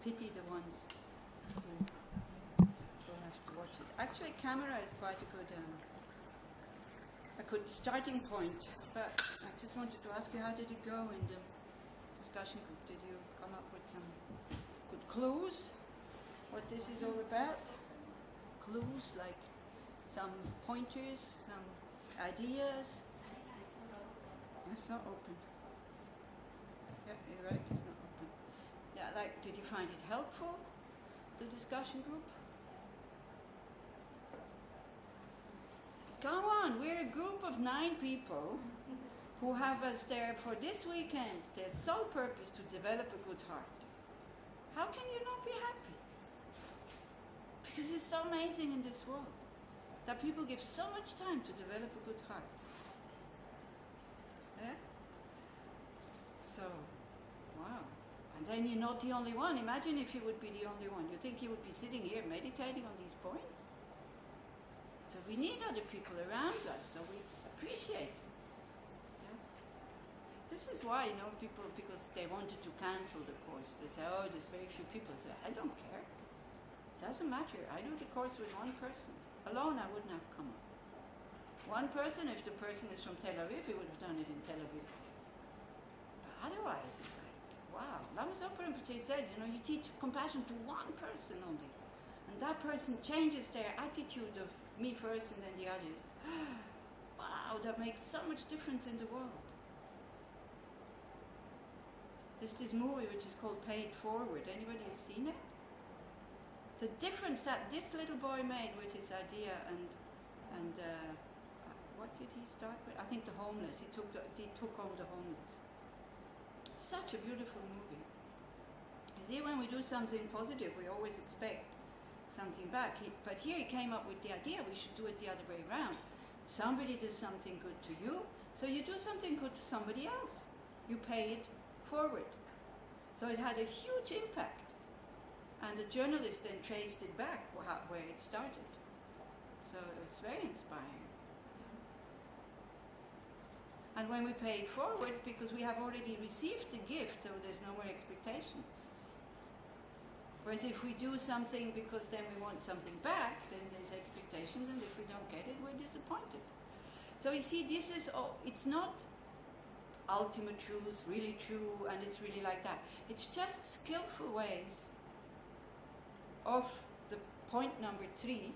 pity the ones who will have to watch it. Actually, camera is quite a good starting point. But I just wanted to ask you, how did it go in the discussion group? Did you come up with some good clues what this is all about? Clues like some pointers, some ideas? It's not open. Yeah, you're right, it's not open. Yeah, like, did you find it helpful, the discussion group? Come on, we're a group of 9 people who have us there for this weekend. Their sole purpose to develop a good heart. How can you not be happy? Because it's so amazing in this world that people give so much time to develop a good heart. Yeah? So, wow. And then you're not the only one. Imagine if you would be the only one. You think you would be sitting here meditating on these points? So we need other people around us, so we appreciate it. Yeah? This is why, people, because they wanted to cancel the course, they say, oh, there's very few people. I say, I don't care. It doesn't matter. I do the course with one person. Alone, I wouldn't have come up. One person, if the person is from Tel Aviv, he would have done it in Tel Aviv. But otherwise, it's like, wow. Lama Zopa Rinpoche says, you teach compassion to one person only. And that person changes their attitude of me first and then the others. Wow, that makes so much difference in the world. There's this movie which is called Pay It Forward. Anybody has seen it? The difference that this little boy made with his idea and what did he start with? I think the homeless. He took home the homeless. Such a beautiful movie. You see, when we do something positive, we always expect something back. But here he came up with the idea we should do it the other way around. Somebody does something good to you, so you do something good to somebody else. You pay it forward. So it had a huge impact. And the journalist then traced it back where it started. So it's very inspiring. And when we pay it forward, because we have already received the gift, so there's no more expectations. Whereas if we do something because then we want something back, then there's expectations, and if we don't get it, we're disappointed. So you see, this is it's not ultimate truth, really true, and it's really like that. It's just skillful ways of the point number 3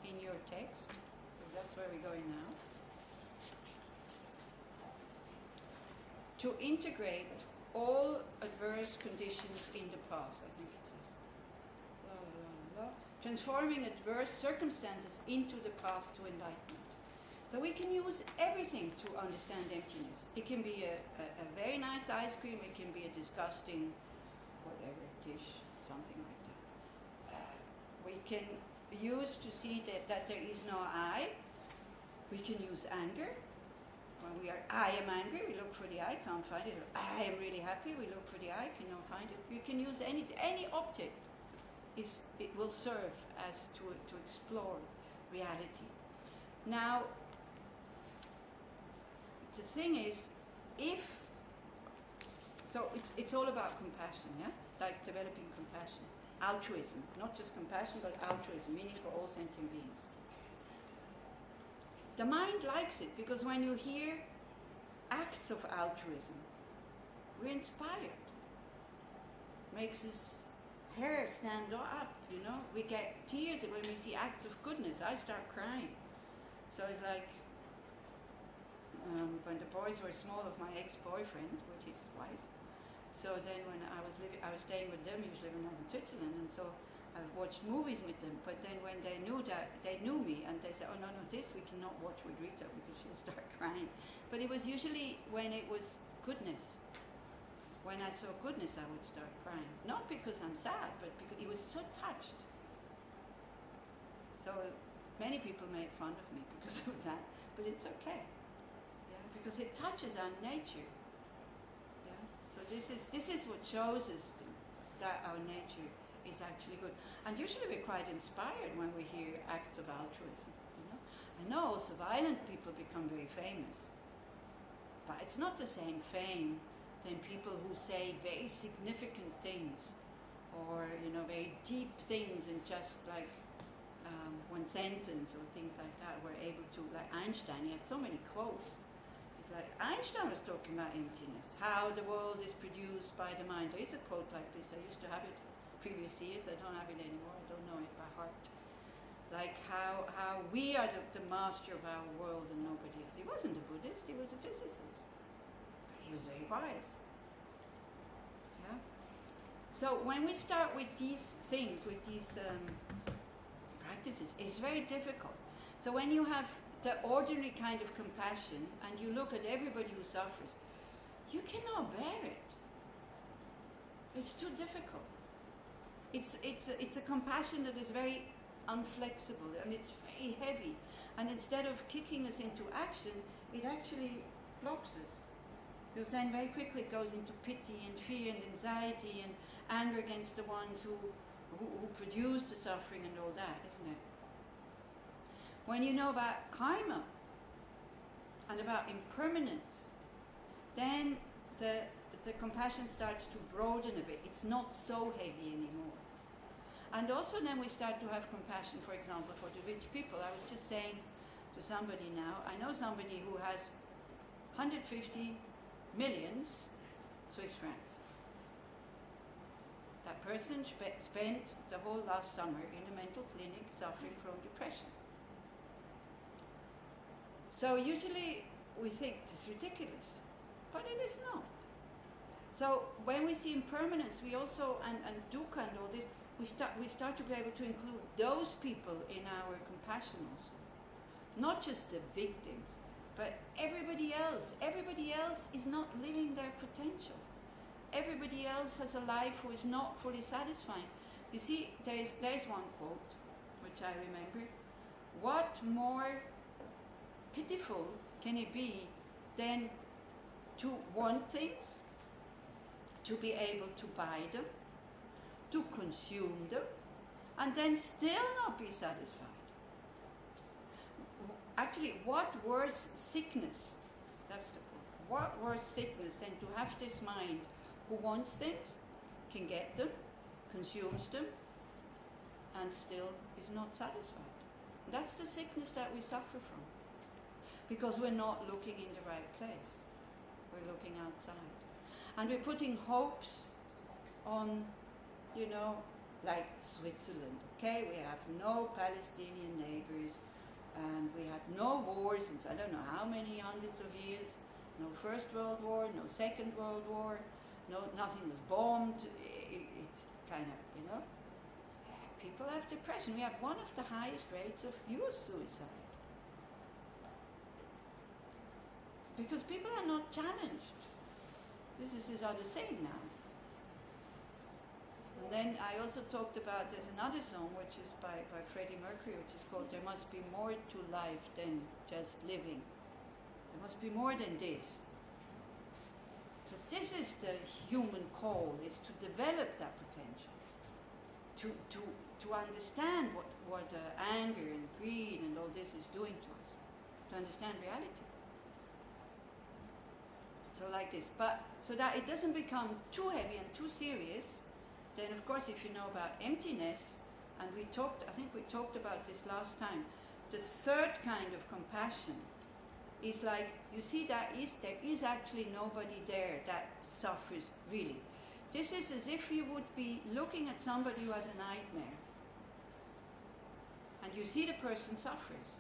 in your text. So that's where we're going now. To integrate all adverse conditions in the past, I think it says. Transforming adverse circumstances into the path to enlightenment. So we can use everything to understand emptiness. It can be a very nice ice cream, it can be a disgusting whatever dish, something like that. We can use to see that there is no I. We can use anger. When I am angry, we look for the I, can't find it. I am really happy, we look for the I, cannot find it. You can use any object. It will serve as to explore reality. Now, the thing is, so it's all about compassion, yeah? Like developing compassion. Altruism, not just compassion, but altruism, meaning for all sentient beings. The mind likes it because when you hear acts of altruism, we're inspired. Makes us hair stand up, We get tears when we see acts of goodness. I start crying. So it's like when the boys were small of my ex-boyfriend with his wife. So then when I was staying with them usually when I was in Switzerland, and so I watched movies with them. But then when they knew me, and they said, "Oh no, this we cannot watch with Rita because she'll start crying." But it was usually when it was goodness. When I saw goodness, I would start crying. Not because I'm sad, but because he was so touched. So many people made fun of me because of that, but it's okay. Yeah, because it touches our nature. Yeah. So this is what shows us that our nature is actually good. And usually we're quite inspired when we hear acts of altruism. I know also violent people become very famous, but it's not the same fame than people who say very significant things or very deep things in just like one sentence or things like that. We're able to, like Einstein, he had so many quotes. It's like Einstein was talking about emptiness, how the world is produced by the mind. There is a quote like this. I used to have it previous years. I don't have it anymore. I don't know it by heart. Like how we are the master of our world and nobody else. He wasn't a Buddhist. He was a physicist, but he was very wise. Yeah. So when we start with these things, with these practices, it's very difficult. So when you have the ordinary kind of compassion and you look at everybody who suffers, you cannot bear it. It's too difficult. It's a compassion that is very unflexible and it's very heavy. And instead of kicking us into action, it actually blocks us. Because then very quickly it goes into pity and fear and anxiety and anger against the ones who produce the suffering and all that, isn't it? When you know about karma and about impermanence, then the compassion starts to broaden a bit. It's not so heavy anymore. And also then we start to have compassion, for example, for the rich people. I was just saying to somebody now, I know somebody who has 150 millions Swiss francs. That person spent the whole last summer in a mental clinic suffering from depression. So usually we think it's ridiculous, but it is not. So when we see impermanence, we also, and dukkha and all this, we start to be able to include those people in our compassion also. Not just the victims, but everybody else. Everybody else is not living their potential. Everybody else has a life who is not fully satisfying. You see, there's one quote, which I remember. What more pitiful can it be than to want things, to be able to buy them, to consume them, and then still not be satisfied? Actually, what worse sickness, that's the quote, what worse sickness than to have this mind who wants things, can get them, consumes them, and still is not satisfied. That's the sickness that we suffer from, because we're not looking in the right place. We're looking outside. And we're putting hopes on, like Switzerland, okay? We have no Palestinian neighbors, and we had no wars since I don't know how many hundreds of years. No First World War, no Second World War, nothing was bombed. It's kind of, people have depression. We have one of the highest rates of youth suicide. Because people are not challenged. This is this other thing now. And then I also talked about, there's another song which is by Freddie Mercury, which is called There Must Be More to Life Than Just Living. There must be more than this. So this is the human call, is to develop that potential. To understand what anger and greed and all this is doing to us. To understand reality. So like this, but so that it doesn't become too heavy and too serious, then of course if you know about emptiness, and I think we talked about this last time, the third kind of compassion is like, you see there is actually nobody there that suffers really. This is as if you would be looking at somebody who has a nightmare, and you see the person suffers.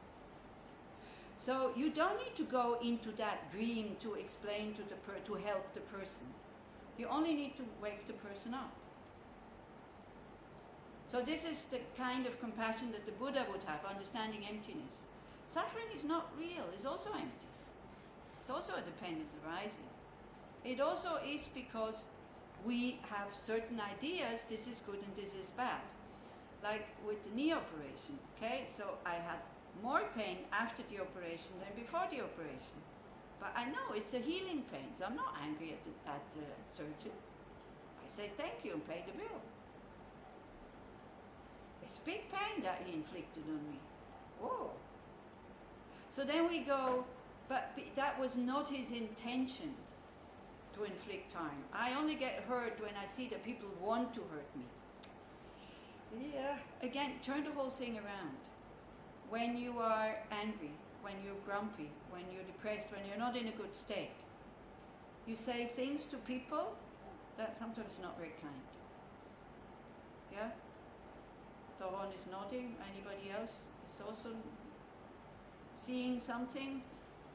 So you don't need to go into that dream to explain to help the person. You only need to wake the person up. So this is the kind of compassion that the Buddha would have, understanding emptiness. Suffering is not real, it's also empty. It's also a dependent arising. It also is because we have certain ideas, this is good and this is bad. Like with the knee operation, okay? So I had more pain after the operation than before the operation. But I know it's a healing pain, so I'm not angry at the surgeon. I say thank you and pay the bill. It's big pain that he inflicted on me. Whoa. So then we go, but that was not his intention, to to inflict harm. I only get hurt when I see that people want to hurt me. Yeah. Again, turn the whole thing around. When you are angry, when you're grumpy, when you're depressed, when you're not in a good state, you say things to people that sometimes not very kind. Yeah? Doron is nodding. Anybody else is also seeing something?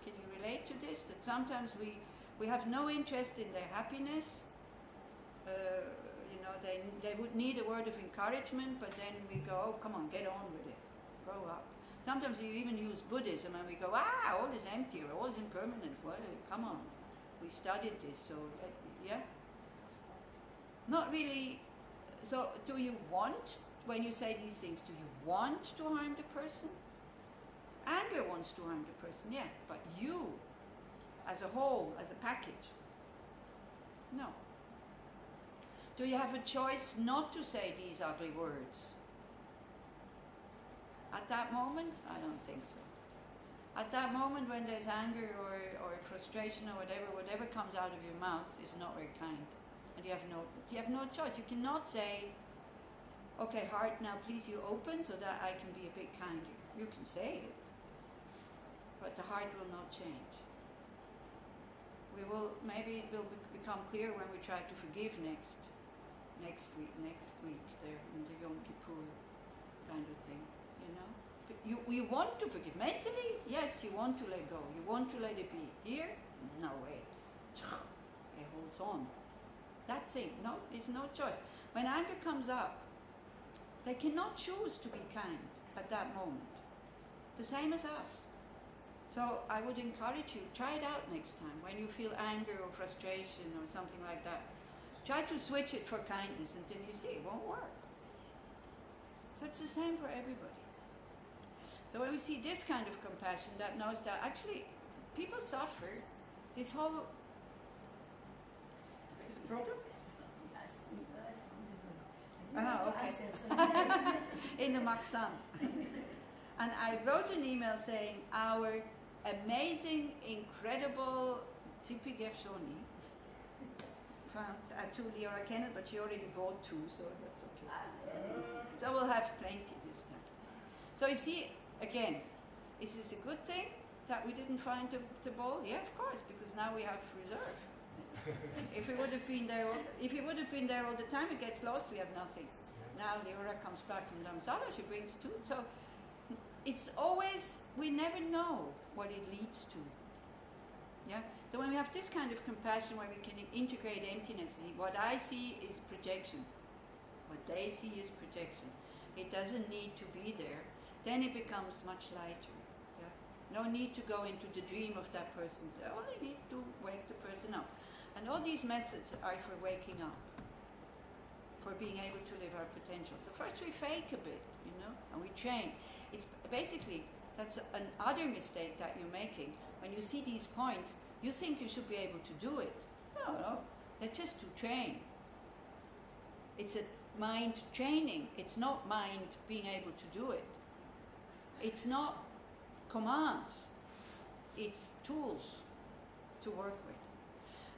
Can you relate to this? That sometimes we have no interest in their happiness. They would need a word of encouragement, but then we go, oh, come on, get on with it. Grow up. Sometimes you even use Buddhism and we go, all is empty or all is impermanent. Well, come on. We studied this, so yeah. Not really. So do you want, when you say these things, do you want to harm the person? Anger wants to harm the person, yeah, but you, as a whole, as a package, no. Do you have a choice not to say these ugly words? At that moment, I don't think so. At that moment when there's anger or frustration or whatever comes out of your mouth is not very kind. And you have no choice. You cannot say, okay, heart, now please you open so that I can be a bit kinder. You can say it, but the heart will not change. Maybe it will become clear when we try to forgive next week there in the Yom Kippur kind of thing, you know. But you want to forgive mentally, yes, you want to let go, you want to let it be. Here, no way. It holds on. That thing, no, there's no choice. When anger comes up, they cannot choose to be kind at that moment. The same as us. So I would encourage you, try it out next time. When you feel anger or frustration or something like that, try to switch it for kindness, and then you see it won't work. So it's the same for everybody. So when we see this kind of compassion, that knows that actually people suffer. This whole... Is a problem? Okay. In the Maksan. And I wrote an email saying, our amazing, incredible Tzipi Gershoni found to Leora Kenneth, but she already bought 2, so that's okay. So we'll have plenty this time. So you see, again, is this a good thing that we didn't find the ball? Yeah, of course, because now we have reserve. If it would have been there, all the time, it gets lost. We have nothing. Now Leora comes back from Dharamsala, she brings 2. So it's always, we never know what it leads to. Yeah. So when we have this kind of compassion, where we can integrate emptiness, what I see is projection. What they see is projection. It doesn't need to be there. Then it becomes much lighter. Yeah. No need to go into the dream of that person. They only need to wake the person up. And all these methods are for waking up, for being able to live our potential. So first we fake a bit, you know, and we train. It's basically, that's another mistake that you're making. When you see these points, you think you should be able to do it. No, they're just to train. It's a mind training. It's not mind being able to do it. It's not commands. It's tools to work with.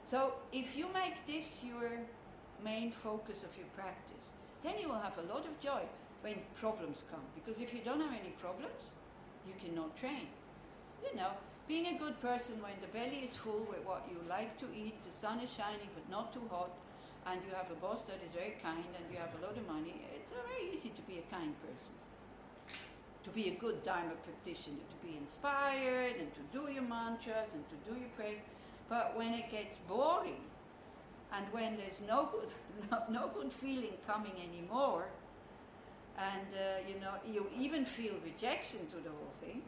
So if you make this your main focus of your practice, then you will have a lot of joy when problems come. Because if you don't have any problems, you cannot train. You know, being a good person when the belly is full with what you like to eat, the sun is shining but not too hot, and you have a boss that is very kind and you have a lot of money, it's very easy to be a kind person. To be a good Dharma practitioner, to be inspired and to do your mantras and to do your prayers. But when it gets boring, and when there's no good feeling coming anymore, and you even feel rejection to the whole thing,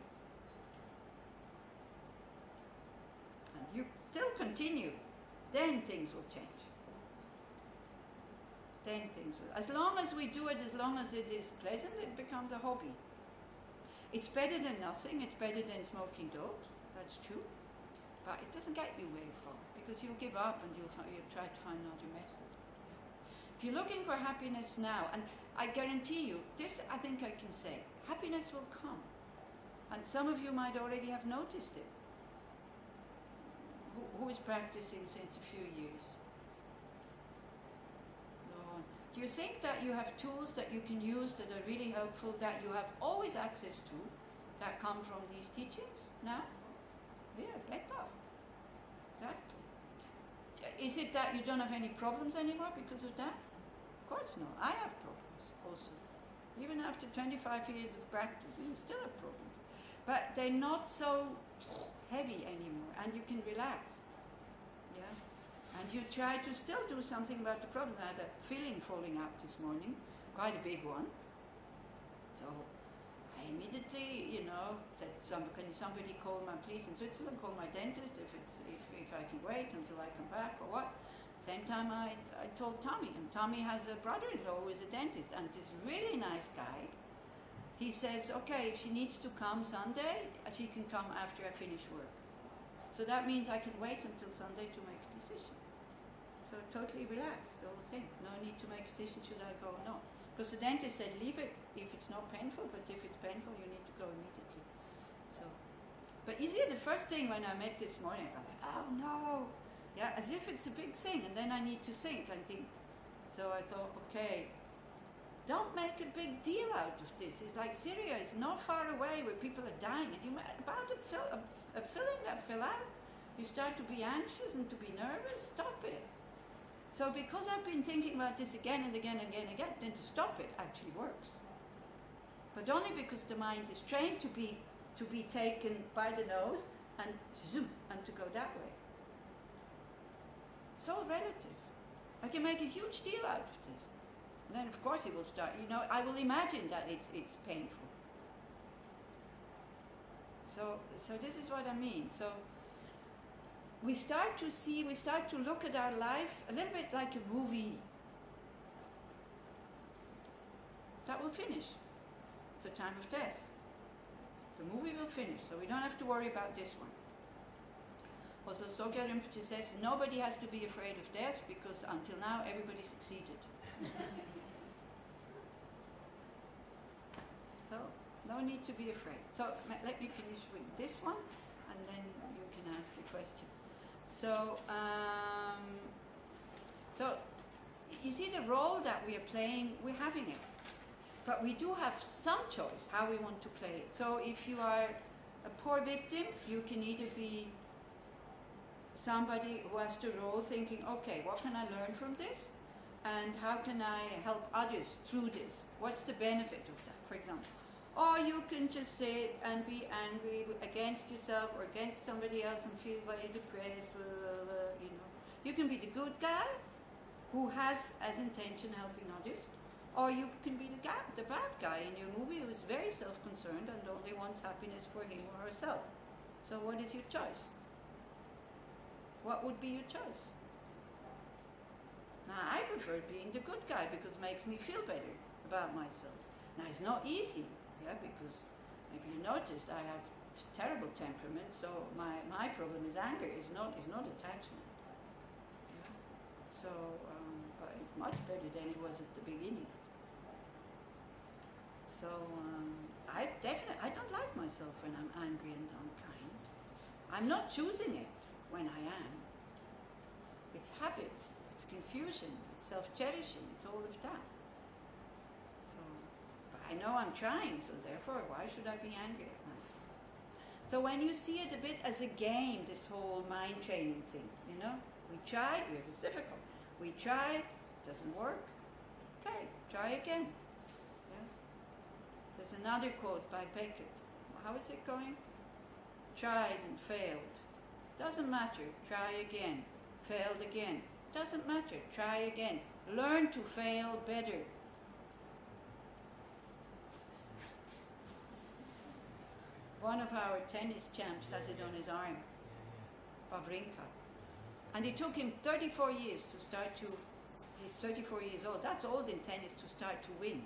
and you still continue, then things will change. Then things will. As long as we do it, as long as it is pleasant, it becomes a hobby. It's better than nothing. It's better than smoking dope. That's true. But it doesn't get you very far, because you'll give up and you'll try to find another method. If you're looking for happiness now, and I guarantee you, this I think I can say, happiness will come. And some of you might already have noticed it. who is practicing since a few years? No. Do you think that you have tools that you can use that are really helpful, that you have always access to, that come from these teachings now? Yeah, better. Exactly. Is it that you don't have any problems anymore because of that? Of course not. I have problems also. Even after 25 years of practice, you still have problems. But they're not so heavy anymore, and you can relax. Yeah? And you try to still do something about the problem. I had a filling falling out this morning, quite a big one. So I immediately, said, can somebody call my police in Switzerland, call my dentist if I can wait until I come back or what. Same time I told Tommy, and Tommy has a brother-in-law who is a dentist, and this really nice guy, he says, okay, if she needs to come Sunday, she can come after I finish work. So that means I can wait until Sunday to make a decision. So totally relaxed, the whole thing. No need to make a decision, should I go or not. Because the dentist said, leave it if it's not painful, but if it's painful, you need to go immediately. So, but you see, the first thing when I met this morning, I'm like, oh no. Yeah, as if it's a big thing, and then I need to think and think. So I thought, okay, don't make a big deal out of this. It's like Syria is not far away where people are dying. And about a filling that fell out, you start to be anxious and to be nervous. Stop it. So because I've been thinking about this again and again and again and again, then to stop it actually works. But only because the mind is trained to be taken by the nose and zoom, and to go that way. It's all relative. I can make a huge deal out of this. And then of course it will start, I will imagine that it's painful. So this is what I mean. So we start to look at our life a little bit like a movie that will finish at the time of death. The movie will finish, so we don't have to worry about this one. Also, Sogyal Rinpoche says nobody has to be afraid of death because until now everybody succeeded. So, no need to be afraid. So, let me finish with this one, and then you can ask a question. So, you see the role that we are playing, we're having it. But we do have some choice how we want to play it. So, if you are a poor victim, you can either be somebody who has the role thinking, okay, what can I learn from this? And how can I help others through this? What's the benefit of that, for example? Or you can just sit and be angry against yourself or against somebody else and feel very depressed, blah, blah, blah, You can be the good guy who has as intention helping others, or you can be the bad guy in your movie who is very self-concerned and only wants happiness for him or herself. So what is your choice? What would be your choice? Now, I prefer being the good guy because it makes me feel better about myself. Now, it's not easy, because maybe you noticed I have terrible temperament, so my problem is anger, is not attachment. Yeah? So, but it's much better than it was at the beginning. So, I don't like myself when I'm angry and unkind. I'm not choosing it when I am. It's habit. Confusion, it's self-cherishing, it's all of that. So, but I know I'm trying, so therefore, why should I be angry at myself? So when you see it a bit as a game, this whole mind training thing, we tried, because it's difficult. We tried, doesn't work. Okay, try again. Yeah. There's another quote by Beckett. How is it going? Tried and failed. Doesn't matter, try again. Failed again. Doesn't matter, try again. Learn to fail better. One of our tennis champs has it on his arm, Wawrinka. And it took him 34 years to start to, he's 34 years old, that's old in tennis to start to win.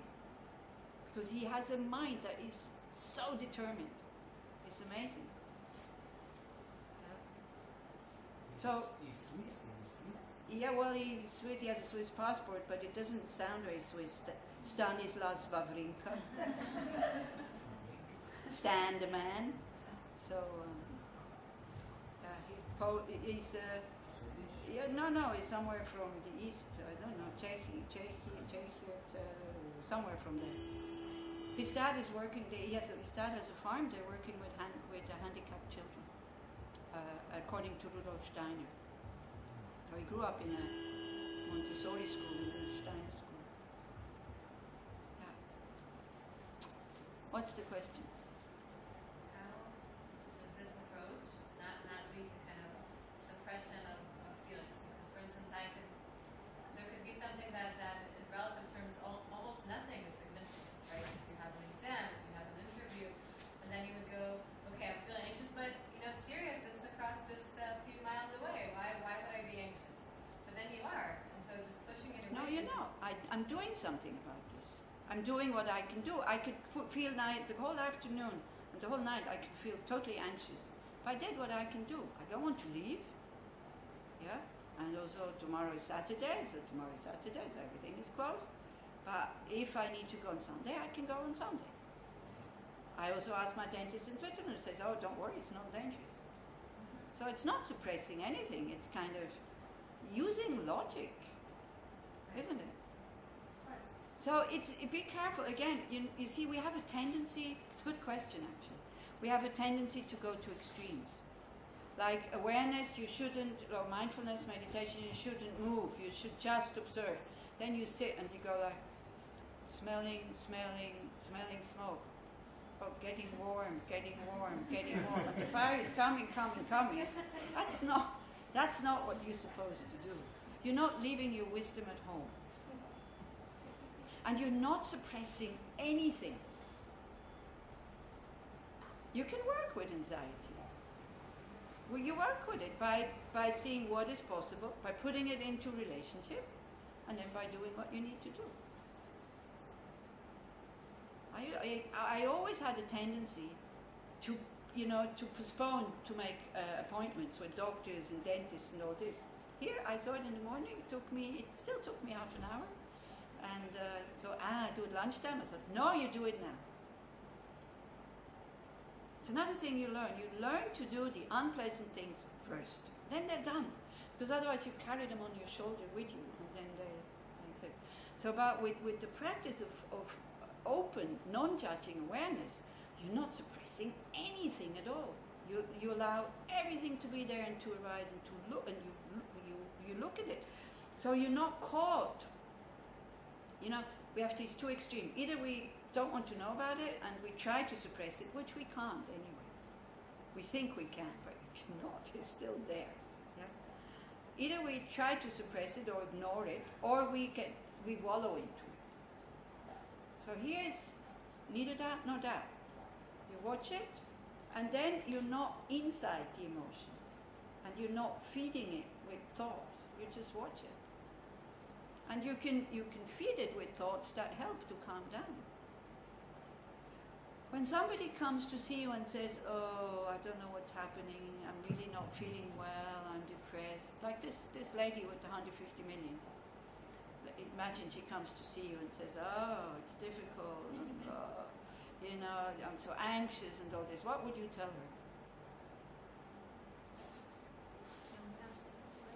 Because he has a mind that is so determined. It's amazing. Yeah. So, he's Swiss. yeah, well, he's Swiss. He has a Swiss passport, but it doesn't sound very Swiss. Stanislas Wawrinka. Stan the man. So, he's He's Swedish? no, he's somewhere from the east. I don't know, Czechia, somewhere from there. His dad is working. His dad has a farm. They're working with handicapped children, according to Rudolf Steiner. So he grew up in a Montessori school, in a Steiner school. Yeah. What's the question? How does this approach not lead to kind of suppression of feelings? Because, for instance, there could be something that in relative terms almost nothing is significant, right? If you have an exam, if you have an interview, and then you would go, okay, I'm feeling anxious, but Syria is just across just a few miles away. Why would I be anxious? But then you are, and so just pushing it away. No, I'm doing something about this. I'm doing what I can do. I could feel the whole afternoon and the whole night I could feel totally anxious. If I did what I can do, I don't want to leave. Yeah? And also tomorrow is Saturday, so everything is closed. But if I need to go on Sunday, I can go on Sunday. I also asked my dentist in Switzerland, who says, oh, don't worry, it's not dangerous. So it's not suppressing anything, it's kind of using logic, isn't it? So be careful. Again, you see, we have a tendency, it's a good question actually, we have a tendency to go to extremes. Like awareness, you shouldn't, or mindfulness, meditation, you shouldn't move, you should just observe. Then you sit and you go like, smelling smoke. Oh, getting warm. And the fire is coming. That's not what you're supposed to do. You're not leaving your wisdom at home. And you're not suppressing anything. You can work with anxiety. Well, you work with it by seeing what is possible, by putting it into relationship, and then by doing what you need to do. I always had a tendency to postpone to make appointments with doctors and dentists and all this. Here, I saw it in the morning. It still took me half an hour. And do it lunchtime. I thought, no, you do it now. It's another thing you learn. You learn to do the unpleasant things first. Then they're done. Because otherwise you carry them on your shoulder with you. And then they say. So with the practice of open, non-judging awareness, you're not suppressing anything at all. You allow everything to be there and to arise and to look, and you look at it. So you're not caught. We have these two extremes. Either we don't want to know about it and we try to suppress it, which we can't anyway. We think we can, but it's not. It's still there. Yeah? Either we try to suppress it or ignore it, or we wallow into it. So here's neither that nor that. You watch it, and then you're not inside the emotion, and you're not feeding it with thoughts. You just watch it. And you can feed it with thoughts that help to calm down. When somebody comes to see you and says, oh, I don't know what's happening, I'm really not feeling well, I'm depressed, like this lady with the 150 millions. Imagine she comes to see you and says, oh, it's difficult, I'm so anxious and all this. What would you tell her?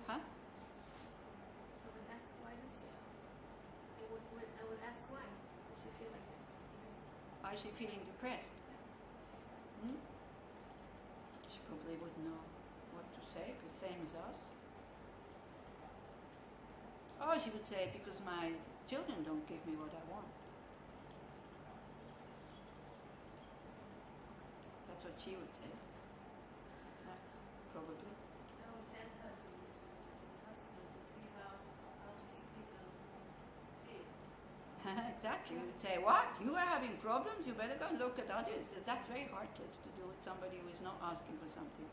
Huh? Why is she feeling depressed? She probably wouldn't know what to say, the same as us. Or she would say, because my children don't give me what I want. That's what she would say. Probably. I would send her to the hospital to see how sick people feel. Exactly. You would say, what? You are having problems? You better go and look at others. That's very heartless to do with somebody who is not asking for something.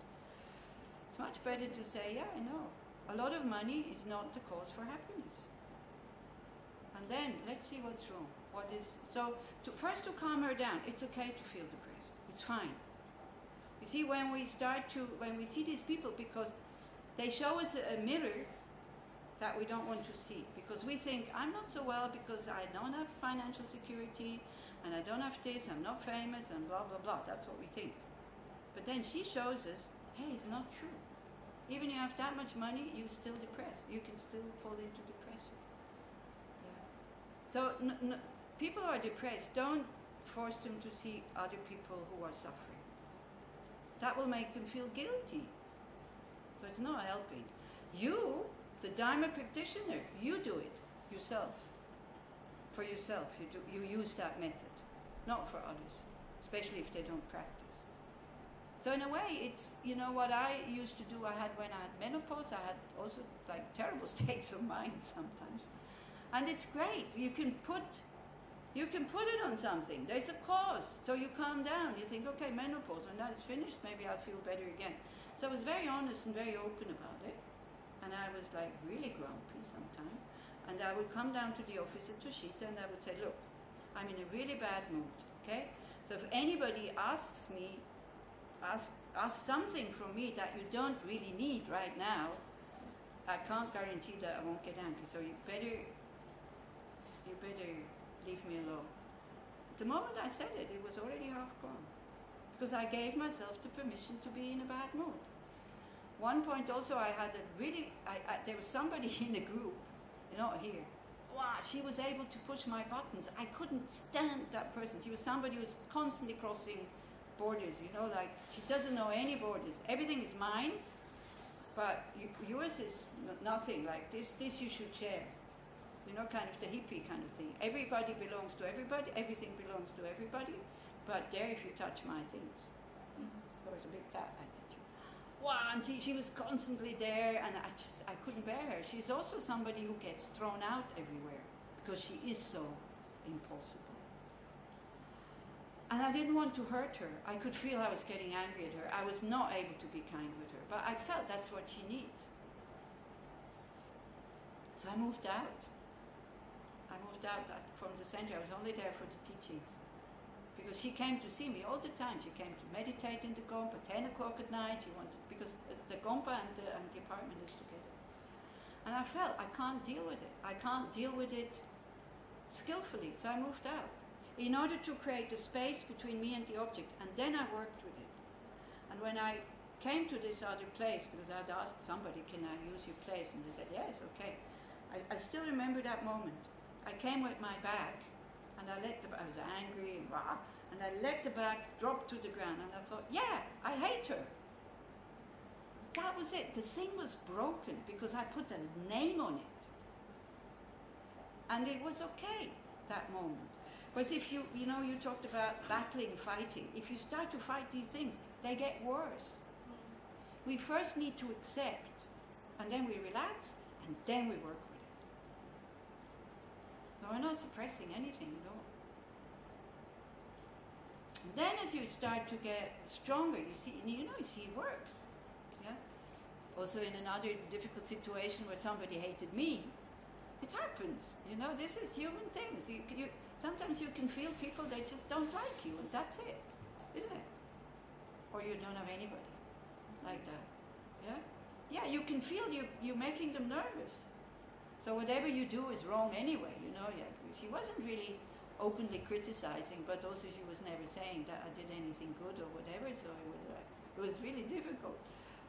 It's much better to say, yeah, I know. A lot of money is not the cause for happiness. And then, let's see what's wrong. First to calm her down. It's okay to feel depressed. It's fine. You see, when we see these people, because they show us a mirror that we don't want to see, because we think, I'm not so well because I don't have financial security, and I don't have this, I'm not famous, and blah, blah, blah. That's what we think. But then she shows us, hey, it's not true. Even if you have that much money, you're still depressed. You can still fall into depression. Yeah. So people who are depressed, don't force them to see other people who are suffering. That will make them feel guilty. So it's not helping. You, the Dharma practitioner, you do it yourself. For yourself, you use that method, not for others, especially if they don't practice. So in a way, it's, you know, what I used to do, when I had menopause, I had also like terrible states of mind sometimes. And it's great. You can put it on something. There's a cause. So you calm down. You think, okay, menopause, when that's finished, maybe I'll feel better again. So I was very honest and very open about it. And I was like really grumpy sometimes. And I would come down to the office at Tushita and I would say, look, I'm in a really bad mood, okay? So if anybody asks something from me that you don't really need right now, I can't guarantee that I won't get angry. So you better leave me alone. The moment I said it, it was already half gone. Because I gave myself the permission to be in a bad mood. One point also I had there was somebody in the group, not here. Wow, she was able to push my buttons. I couldn't stand that person. She was somebody who was constantly crossing borders, you know, like she doesn't know any borders. Everything is mine, but yours is nothing. Like this you should share. You know, kind of the hippie kind of thing. Everybody belongs to everybody, everything belongs to everybody, but dare if you touch my things. There was a big attitude. Wow, and see, she was constantly there, and I couldn't bear her. She's also somebody who gets thrown out everywhere, because she is so impulsible. And I didn't want to hurt her. I could feel I was getting angry at her. I was not able to be kind with her, but I felt that's what she needs. So I moved out. From the center. I was only there for the teachings. Because she came to see me all the time. She came to meditate in the Gompa, 10 o'clock at night. Because the Gompa and the apartment is together. And I felt I can't deal with it. I can't deal with it skillfully. So I moved out. In order to create a space between me and the object. And then I worked with it. And when I came to this other place, because I'd asked somebody, can I use your place? And they said, yes, okay. I still remember that moment. I came with my bag, and I was angry and rah, and I let the bag drop to the ground, and I thought, yeah, I hate her. That was it. The thing was broken because I put a name on it. And it was okay, that moment. Because if you talked about battling, fighting. If you start to fight these things, they get worse. We first need to accept, and then we relax, and then we work with it. So we're not suppressing anything at all. And then as you start to get stronger, you see it works. Yeah. Also in another difficult situation where somebody hated me, it happens. You know, this is human things. Sometimes you can feel people, they just don't like you, and that's it, isn't it? Or you don't have anybody like that. Yeah? Yeah, you can feel you're making them nervous. So whatever you do is wrong anyway, you know. Yeah, she wasn't really openly criticizing, but also she was never saying that I did anything good or whatever. So it was really difficult.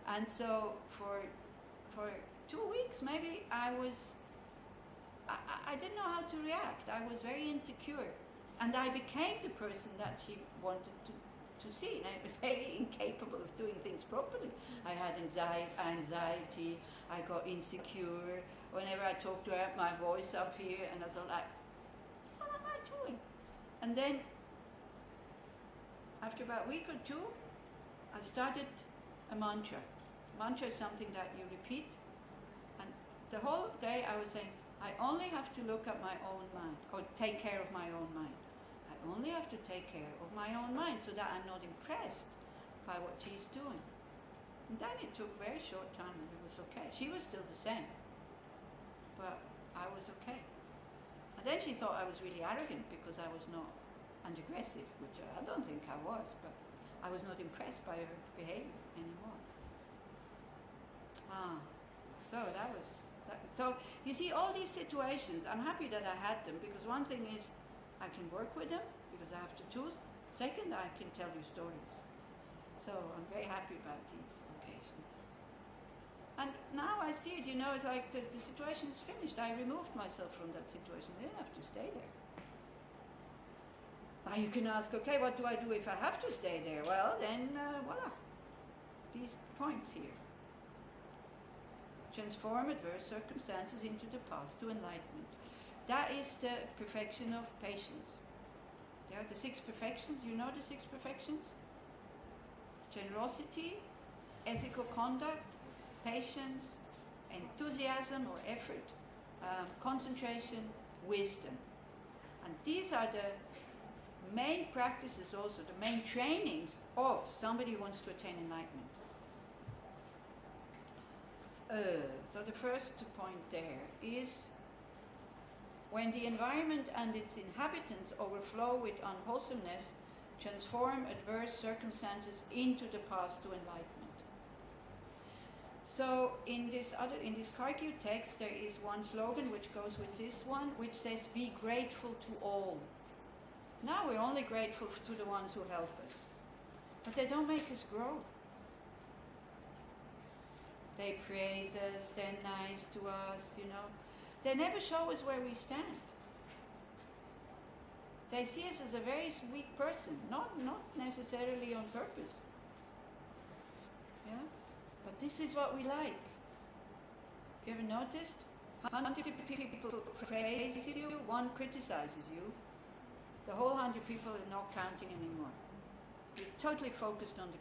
And so for 2 weeks, maybe I didn't know how to react. I was very insecure, and I became the person that she wanted to see. And I was very incapable of doing things properly. I had anxiety. I got insecure. Whenever I talked to her, I had my voice up here, and I thought, like, what am I doing? And then, after about a week or two, I started a mantra. Mantra is something that you repeat, and the whole day I was saying, I only have to look at my own mind, or take care of my own mind. I only have to take care of my own mind so that I'm not impressed by what she's doing. And then it took a very short time, and it was okay. She was still the same, but I was okay. And then she thought I was really arrogant because I was not, and aggressive, which I don't think I was, but I was not impressed by her behavior anymore. So you see, all these situations, I'm happy that I had them, because one thing is I can work with them because I have to choose. Second, I can tell you stories. So I'm very happy about these occasions. And now I see it, you know, it's like the situation is finished. I removed myself from that situation. I didn't have to stay there. Now you can ask, okay, what do I do if I have to stay there? Well, then, voila. These points here. Transform adverse circumstances into the path to enlightenment. That is the perfection of patience. There are the 6 perfections. You know the 6 perfections? Generosity, ethical conduct, patience, enthusiasm or effort, concentration, wisdom. And these are the main practices also, the main trainings of somebody who wants to attain enlightenment. So the first point there is when the environment and its inhabitants overflow with unwholesomeness, transform adverse circumstances into the path to enlightenment. So in this Kharkiv text, there is one slogan which goes with this one, which says, "Be grateful to all." Now we're only grateful to the ones who help us, but they don't make us grow. They praise us, they're nice to us, you know. They never show us where we stand. They see us as a very weak person, not necessarily on purpose. Yeah? But this is what we like. Have you ever noticed? 100 people praise you, 1 criticizes you. The whole 100 people are not counting anymore. You're totally focused on the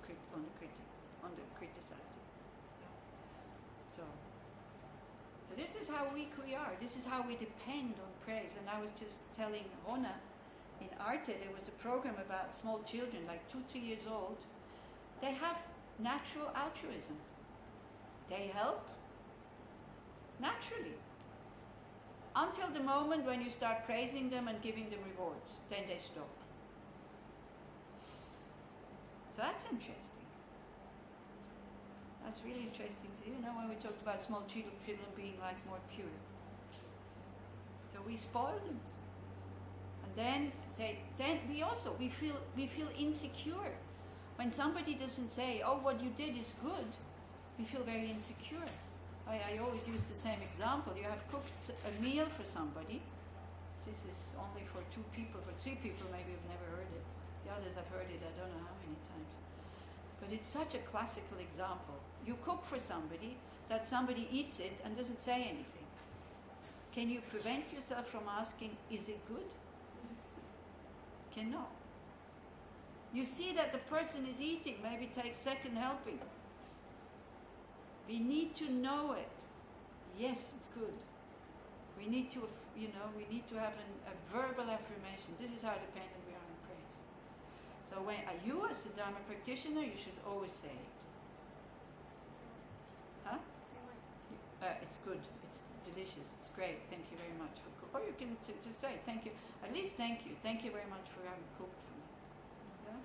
criticizing. So this is how weak we are. This is how we depend on praise. And I was just telling Rona, in Arte, there was a program about small children, like 2-3 years old. They have natural altruism. They help naturally. Until the moment when you start praising them and giving them rewards. Then they stop. So that's interesting. That's really interesting to you know when we talked about small children being like more pure. So we spoil them. And then we feel insecure. When somebody doesn't say, "Oh, what you did is good," we feel very insecure. I always use the same example. You have cooked a meal for somebody. This is only for 2 people, for 3 people maybe you've never heard it. The others have heard it I don't know how many times. But it's such a classical example. You cook for somebody, that somebody eats it and doesn't say anything. Can you prevent yourself from asking, is it good? Cannot. You see that the person is eating, maybe take second helping. We need to know it. Yes, it's good. We need to, we need to have a verbal affirmation. This is how dependent we are on praise. So when you, as a Dharma practitioner, you should always say it. Huh? It's good. It's delicious. It's great. Thank you very much for cooking. Or you can just say thank you. At least thank you. Thank you very much for having cooked for me. Yeah?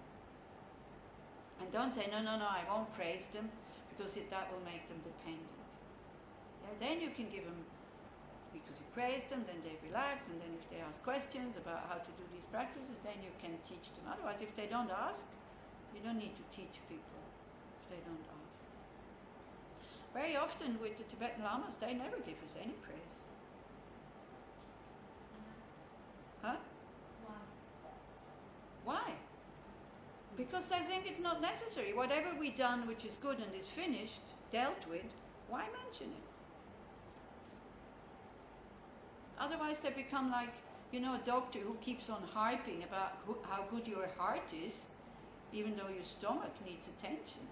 And don't say, no, I won't praise them, because that will make them dependent. Yeah? Then you can give them, because you praise them, then they relax, and then if they ask questions about how to do these practices, then you can teach them. Otherwise, if they don't ask, you don't need to teach people if they don't ask. Very often with the Tibetan Lamas, they never give us any praise. Huh? Why? Because they think it's not necessary. Whatever we've done which is good and is finished, dealt with, why mention it? Otherwise they become like, a doctor who keeps on harping about how good your heart is, even though your stomach needs attention.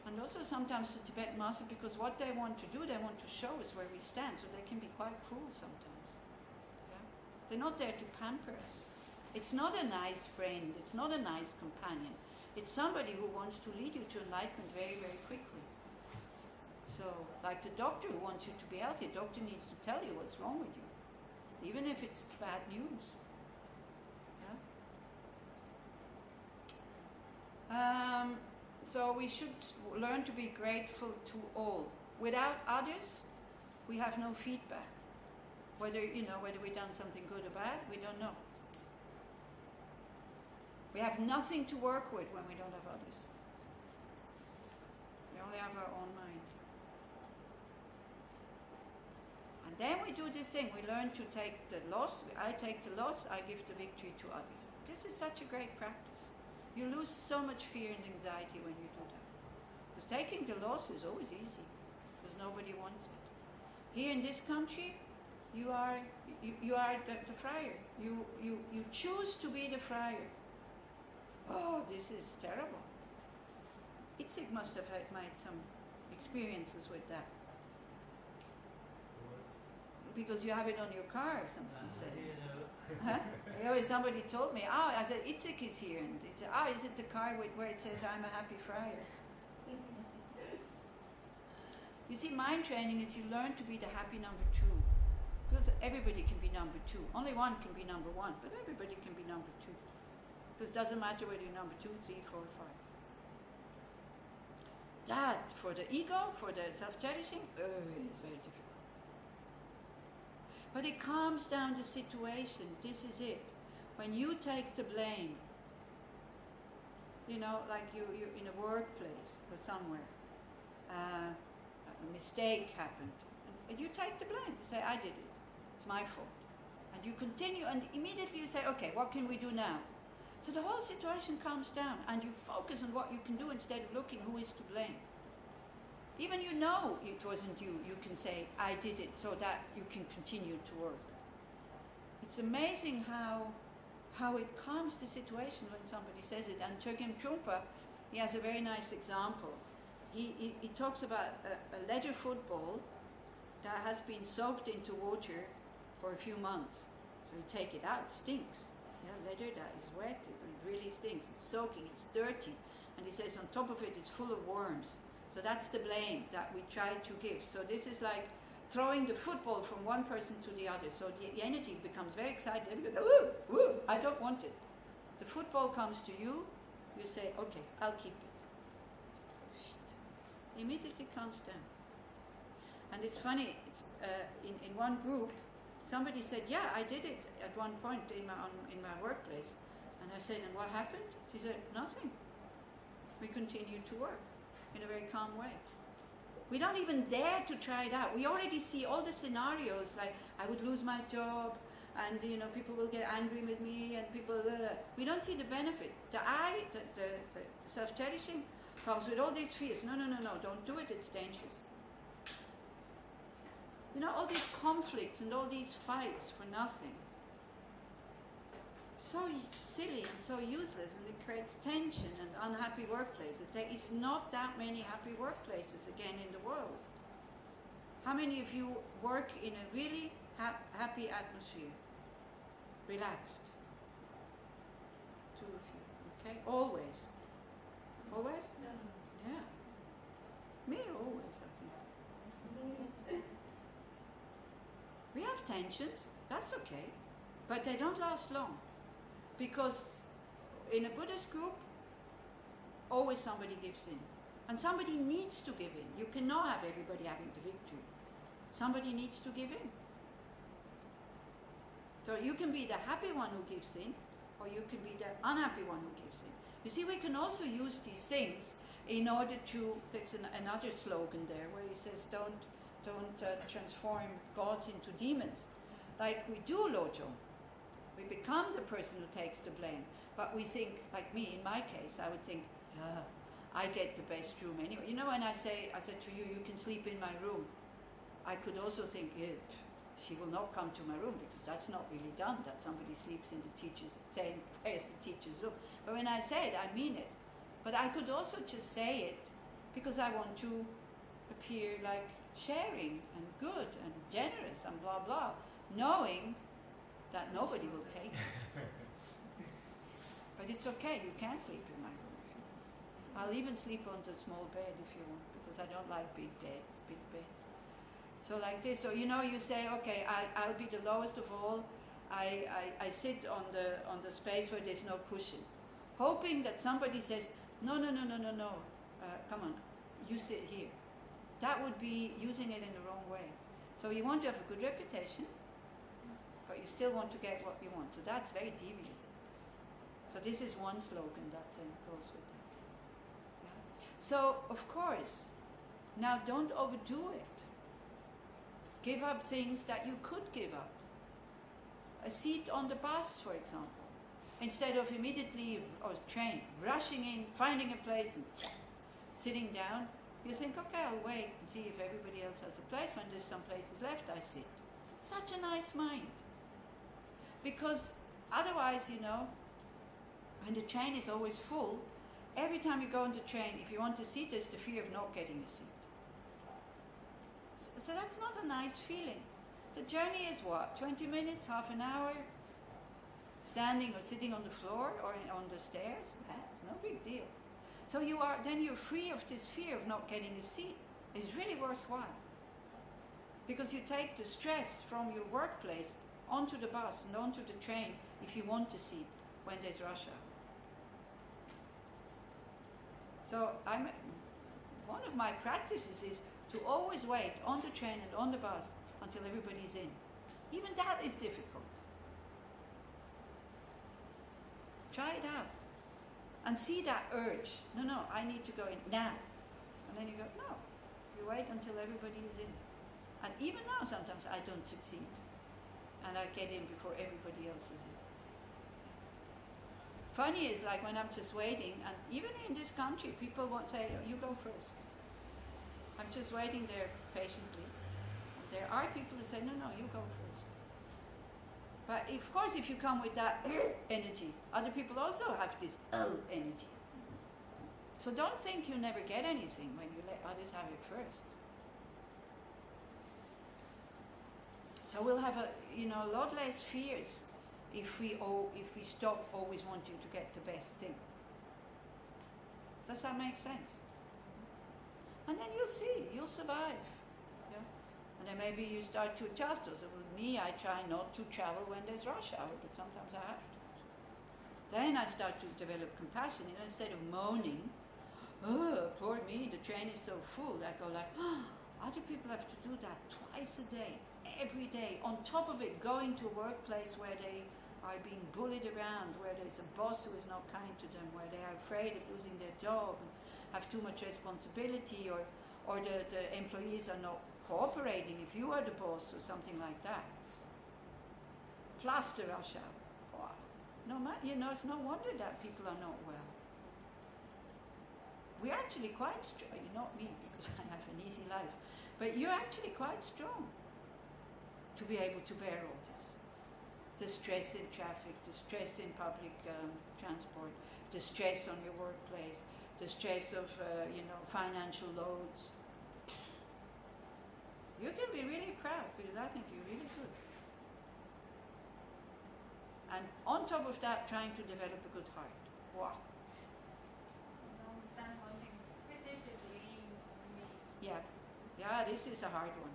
And also sometimes the Tibetan Master, because what they want to do, they want to show us where we stand, so they can be quite cruel sometimes. Yeah? They're not there to pamper us. It's not a nice friend, it's not a nice companion. It's somebody who wants to lead you to enlightenment very, very quickly. So, like the doctor who wants you to be healthy, the doctor needs to tell you what's wrong with you, even if it's bad news. Yeah? So we should learn to be grateful to all. Without others, we have no feedback. Whether we've done something good or bad, we don't know. We have nothing to work with when we don't have others. only have our own mind. And then we do this thing, we learn to take the loss, I take the loss, I give the victory to others. This is such a great practice. You lose so much fear and anxiety when you do that. Because taking the loss is always easy, because nobody wants it. Here in this country, you are the friar. You choose to be the friar. Oh, this is terrible. Itzik must have made some experiences with that. Because you have it on your car, somebody said. Huh? Somebody told me, I said, Itzik is here. And they said, is it the car where it says, I'm a happy friar? You see, mind training is you learn to be the happy number 2. Because everybody can be number 2. Only one can be number 1, but everybody can be number 2. Because it doesn't matter whether you're number 2, 3, 4, 5. That, for the ego, for the self-cherishing, is very difficult. But it calms down the situation. This is it. When you take the blame, you know, like you're in a workplace or somewhere, a mistake happened, and you take the blame. You say, I did it. It's my fault. And you continue, and immediately you say, okay, what can we do now? So the whole situation calms down, and you focus on what you can do instead of looking who is to blame. Even you know it wasn't you, you can say, I did it, so that you can continue to work. It's amazing how it calms the situation when somebody says it. And Chogyam Trungpa, he has a very nice example. He talks about a leather football that has been soaked into water for a few months. So you take it out, it stinks. Leather that is wet, it really stinks. It's soaking, it's dirty. And he says on top of it, it's full of worms. So that's the blame that we try to give. So this is like throwing the football from one person to the other. So the energy becomes very excited. Everybody goes, woo, woo, I don't want it. The football comes to you, you say, okay, I'll keep it. Immediately calms down. And it's funny, it's, in one group, somebody said, yeah, I did it at one point in my workplace. And I said, and what happened? She said, nothing. We continued to work in a very calm way. We don't even dare to try it out. We already see all the scenarios, like I would lose my job, and people will get angry with me, and people. We don't see the benefit. The self-cherishing comes with all these fears. No, don't do it. It's dangerous. All these conflicts and all these fights for nothing. So silly and so useless, and it creates tension and unhappy workplaces. There is not that many happy workplaces again in the world. How many of you work in a really happy atmosphere? Relaxed. 2 of you, okay? Always. Always? No. Yeah. Me always, I think. We have tensions, that's okay, but they don't last long. Because in a Buddhist group, always somebody gives in. And somebody needs to give in. You cannot have everybody having the victory. Somebody needs to give in. So you can be the happy one who gives in, or you can be the unhappy one who gives in. You see, we can also use these things in order to, that's another slogan there, where he says, don't transform gods into demons. Like we do Lojong. We become the person who takes the blame. But we think, like me, in my case, I would think, I get the best room anyway. When I said to you, you can sleep in my room, I could also think, she will not come to my room, because that's not really done, that somebody sleeps in the same place the teacher's room. But when I say it, I mean it. But I could also just say it because I want to appear like sharing and good and generous and blah blah, knowing that nobody will take it. But it's okay, you can sleep in my room if you want. I'll even sleep on the small bed if you want, because I don't like big beds. So like this, so you say, okay, I'll be the lowest of all. I sit on the space where there's no cushion, hoping that somebody says, no, come on, you sit here. That would be using it in the wrong way. So you want to have a good reputation, but you still want to get what you want. So that's very devious. So this is one slogan that then goes with that. Yeah. So, of course, Now don't overdo it. Give up things that you could give up. A seat on the bus, for example. Instead of immediately, or train, rushing in, finding a place and sitting down, you think, okay, I'll wait and see if everybody else has a place. When there's some places left, I sit. Such a nice mind. Because otherwise, when the train is always full, every time you go on the train, if you want a seat, there's the fear of not getting a seat. So that's not a nice feeling. The journey is what? 20 minutes, half an hour? Standing or sitting on the floor or on the stairs? It's no big deal. So you're free of this fear of not getting a seat. It's really worthwhile. Because you take the stress from your workplace onto the bus and onto the train if you want a seat when there's rush hour. So one of my practices is to always wait on the train and on the bus until everybody's in. Even that is difficult. Try it out. And see that urge. No, I need to go in now. And then you go, no. You wait until everybody is in. And even now sometimes I don't succeed. And I get in before everybody else is in. Funny is like when I'm just waiting, and even in this country, people won't say, oh, you go first. I'm just waiting there patiently. And there are people who say, no, you go first. But of course, if you come with that energy, other people also have this energy. So don't think you never get anything when you let others have it first. So we'll have a lot less fears if we stop always wanting to get the best thing. Does that make sense? And then you'll see, you'll survive. Yeah? And then maybe you start to adjust. So with me, I try not to travel when there's rush hour, but sometimes I have to. Then I start to develop compassion. Instead of moaning, oh, poor me, the train is so full, I go like, other people have to do that twice a day, every day. On top of it, going to a workplace where they are being bullied around, where there's a boss who is not kind to them, where they are afraid of losing their job, and have too much responsibility, or the employees are not cooperating if you are the boss or something like that. Plus the rush hour. Wow. It's no wonder that people are not well. We're actually quite strong. Not me, because I have an easy life. But you're actually quite strong to be able to bear all this. The stress in traffic, the stress in public transport, the stress on your workplace, the stress of financial loads. You can be really proud, because I think you're really good. And on top of that, trying to develop a good heart. Wow. I understand one thing. Predictably for me. Yeah, this is a hard one.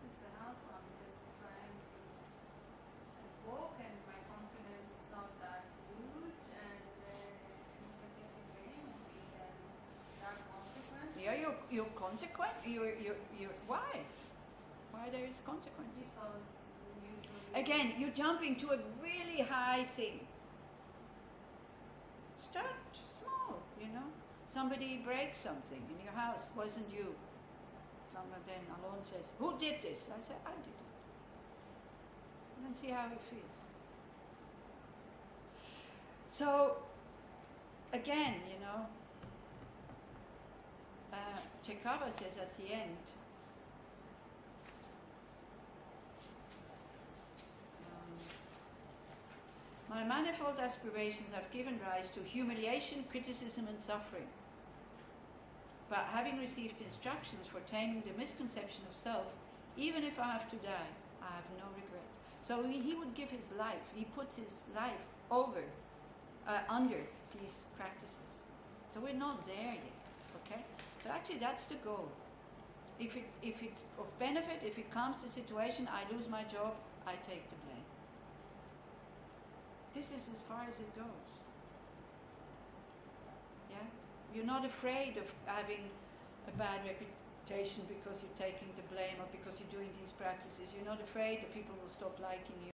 This is a hard one because if I'm broken, my confidence is not that huge, and predictably maybe then there are consequences. Yeah, you're consequent. You're why? Why there is consequences? Because usually Again, you're jumping to a really high thing. Start small, Somebody breaks something in your house, wasn't you. Then Alon says, who did this? I said, I did it. And then see how it feels. So, again, Chekava says at the end, my manifold aspirations have given rise to humiliation, criticism, and suffering. But having received instructions for taming the misconception of self, even if I have to die, I have no regrets. So he would give his life. He puts his life under these practices. So we're not there yet, okay? But actually, that's the goal. If it's of benefit, if it comes to a situation, I lose my job, I take the blame. This is as far as it goes. Yeah? You're not afraid of having a bad reputation because you're taking the blame or because you're doing these practices. You're not afraid that people will stop liking you.